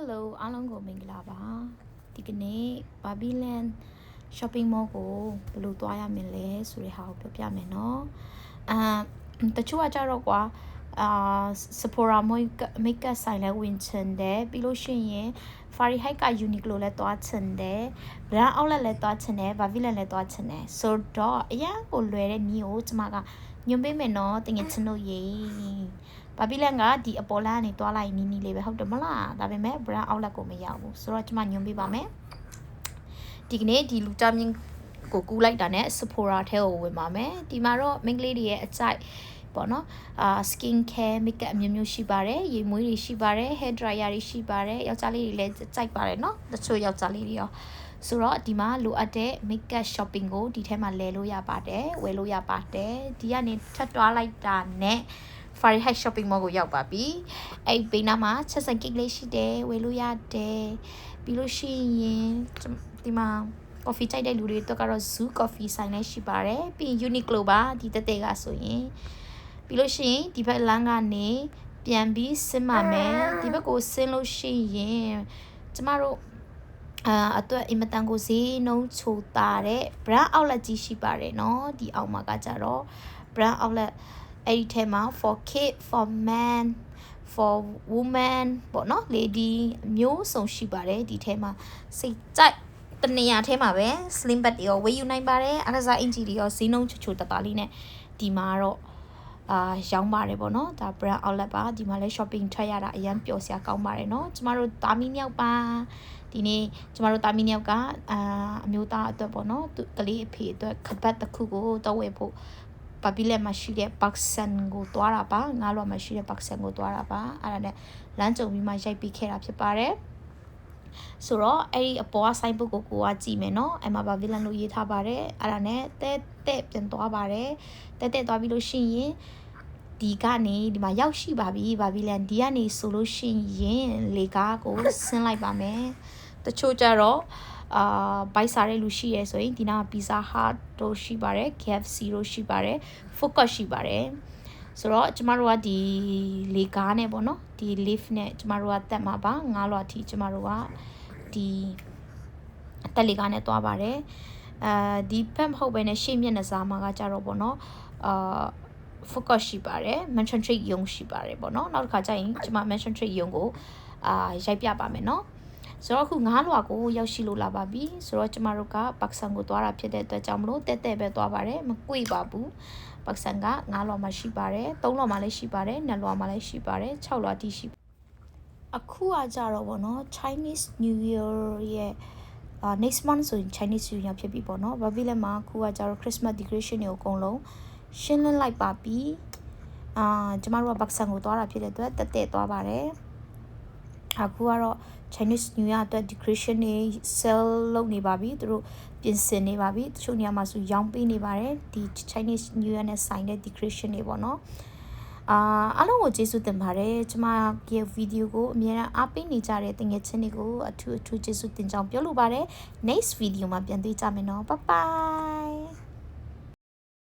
Hello အားလုံးကိုမင်္ဂလာပါဒီကနေ့ Babylon shopping mall ကိုဘယ်လိုသွားရမလဲဆိုတဲ့ဟာကိုပြောပြမယ်နော်တချို့ကကြတော့ကွာSephora makeup ဆိုင်လဲဝင်ချင်တယ်ပြီးလို့ရှိရင် Fahrenheit က Uniqlo လဲသွားချင်တယ် brand outlet လဲသွားချင်တယ် Babylon လဲသွားချင်တယ်ဆိုတော့အရင်ကိုလွယ်တဲ့မျိုးကိုကျွန်မကညွှန်ပေးမယ်နော်တကယ်ချင်လို့ရေBabylon ကဒီအပေါ်လမ်းကနေတွားလိုက်နီးနီးလေးပဲဟုတ်တယ်မလားဒါပေမဲ့ brand outlet ကိုမရောက်ဘူးဆိုတော့ကျွန်မညွှန်ပေးပါမယ်ဒီကနေ့ဒီလူကြမြင့်ကိုကူးလိုက်တာနဲ့ Sephora ထဲကိုဝင်ပါမယ်ဒီမှာတော့မိန်းကလေးတွေရဲ့အကြိုက်ပေါ့နော်skin care makeup အမျိုးမျိုးရှိပါတယ်ရေမွေးတွေရှိပါတယ် hair dryer တွေရှိပါတယ်ယောက်ျားလေးတွေလည်းကြိုက်ပါတယ်နော်တချို့ယောက်ျားလေးတွေရောဆိုတော့ဒီမှာလိုအပ်တဲ့ makeup shopping ကိုဒီထဲမှာလဲလို့ရပါတယ်ဝယ်လို့ရပါတယ်ဒီကနေထပ်တွားလိုက်တာနဲ့Fahrenheit shopping mall ကိုရောက်ပါပြီအဲ့ဘေးနားမှာချက်ဆိုင်ကိတ်လေးရှိတယ်ဝယ်လို့ရတယ်ပြီးလို့ရှိရင်ဒီမှာ coffee ကြိုက်တဲ့လူတွေတော့ကတော့ Zoo coffee ဆိုင်လည်းရှိပါတယ်ပြီးရင် Uniqlo ပါဒီတက်ကဆိုရင်ပြီးလို့ရှိရင်ဒီဘက်လမ်းကနေပြန်ပြီးဆင်းပါမယ်ဒီဘက်ကိုဆင်းလို့ရှိရင်ကျမတို့အတွက်အင်မတန်ကိုဈေးနှုန်းချိုတာတဲ့ brand outlet ကြီးရှိပါတယ်เนาะဒီအောက်မှာကကြတော့ brand outlet အဲ့ဒီထဲမှာ for kid for man for woman ပေါ့နော် lady မျိုးစုံရှိပါတယ်ဒီထဲမှာစိတ်ကြိုက်တနေရာထဲမှာပဲ slim bag တွေရောဝယ်ယူနိုင်ပါတယ်အကစားအင်ဂျီတွေရောဈေးနှုန်းချိုတသားလေးနဲ့ဒီမှာတော့ရောင်းပါတယ်ပေါ့နော်ဒါ brand outlet ပါဒီမှာလဲ shopping ထွက်ရတာအရင်ပျော်စရာကောင်းပါတယ်เนาะကျမတို့တာမီမြောက်ပါဒီနေ့ကျမတို့တာမီမြောက်ကအမျိုးသားအတွက်ပေါ့နော်သူကလေးအဖေအတွက်ခပတ်တစ်ခုကိုတော့ဝယ်ဖို့Babylon မှာရှိတဲ့ Pakistan ကိုတွားတာပါငါးလွာမှာရှိတဲ့ Pakistan ကိုတွားတာပါအဲ့ဒါနဲ့လမ်းကြုံပြီးမှရိုက်ပြီးခဲ့တာဖြစ်ပါတယ်ဆိုတော့အဲ့ဒီအပေါ်က sign book ကိုကကြည့်မယ်နော်အဲ့မှာ Babylon လို့ရေးထားပါတယ်အဲ့ဒါနဲ့တဲ့ပြန်သွားပါတယ်တဲ့သွားပြီးလို့ရှိရင်ဒီကနေဒီမှာရောက်ရှိပါပြီ Babylon ဒီကနေဆိုလို့ရှိရင်လေကားကိုဆင်းလိုက်ပါမယ်တချို့ကြတော့ဘိုက်စားတဲ့လူရှိရဲဆိုရင်ဒီနား Pizza Hut တို့ရှိပါတယ် KFC တို့ရှိပါတယ် Food Court ရှိပါတယ်ဆိုတော့ကျမတို့ကဒီလေကားနဲ့ပေါ့နော်ဒီ lift နဲ့ကျမတို့ကတက်မှာပါငါးလွာထိကျမတို့ကဒီတက်လေကားနဲ့သွားပါတယ်ဒီဖက်မဟုတ်ဘဲနဲ့ရှေ့မျက်နှာစာမှာကကြတော့ပေါ့နော်Food Court ရှိပါတယ် Mansion Trade ရုံရှိပါတယ်ပေါ့နော်နောက်တစ်ခါကျရင်ကျမ Mansion Trade ရုံကိုရိုက်ပြပါမယ်နော်ဆိုတော့အခုငါးလွာကိုရောက်ရှိလို့လာပါပြီဆိုတော့ကျမတို့ကပတ်စံကိုသွားတာဖြစ်တဲ့အတွက်ကြောင့်မလို့တဲ့ပဲသွားပါတယ်မကွေ့ပါဘူးပတ်စံကငါးလွာမှာရှိပါတယ်သုံးလွာမှာလည်းရှိပါတယ်နှစ်လွာမှာလည်းရှိပါတယ်6လွာတိရှိအခုကကြတော့ဗောနော် Chinese New Year ရဲ့ next month ဆိုရင် Chinese New Year ဖြစ်ပြီပေါ့နော် Babylon မှာအခုကကြတော့ Christmas decoration တွေအကုန်လုံးရှင်းလင်းလိုက်ပါပြီကျမတို့ကပတ်စံကိုသွားတာဖြစ်တဲ့အတွက်တဲ့သွားပါတယ်အခုကတော့Chinese New Year အတွက် decoration တွေ sell လုပ်နေပါပြီသူတို့ပြင်ဆင်နေပါပြီတချို့နေရာမှာဆိုရောင်းပေးနေပါတယ်ဒီ Chinese New Year နဲ့ဆိုင်တဲ့ decoration တွေပေါ့နော်အားလုံးကိုကျေးဇူးတင်ပါတယ်ကျမရဲ့ video ကိုအများအားပေးနေကြတဲ့တငယ်ချင်းတွေကိုအထူးကျေးဇူးတင်ကြောင်းပြောလိုပါတယ် next video မှာပြန်တွေ့ကြမယ်နော် bye bye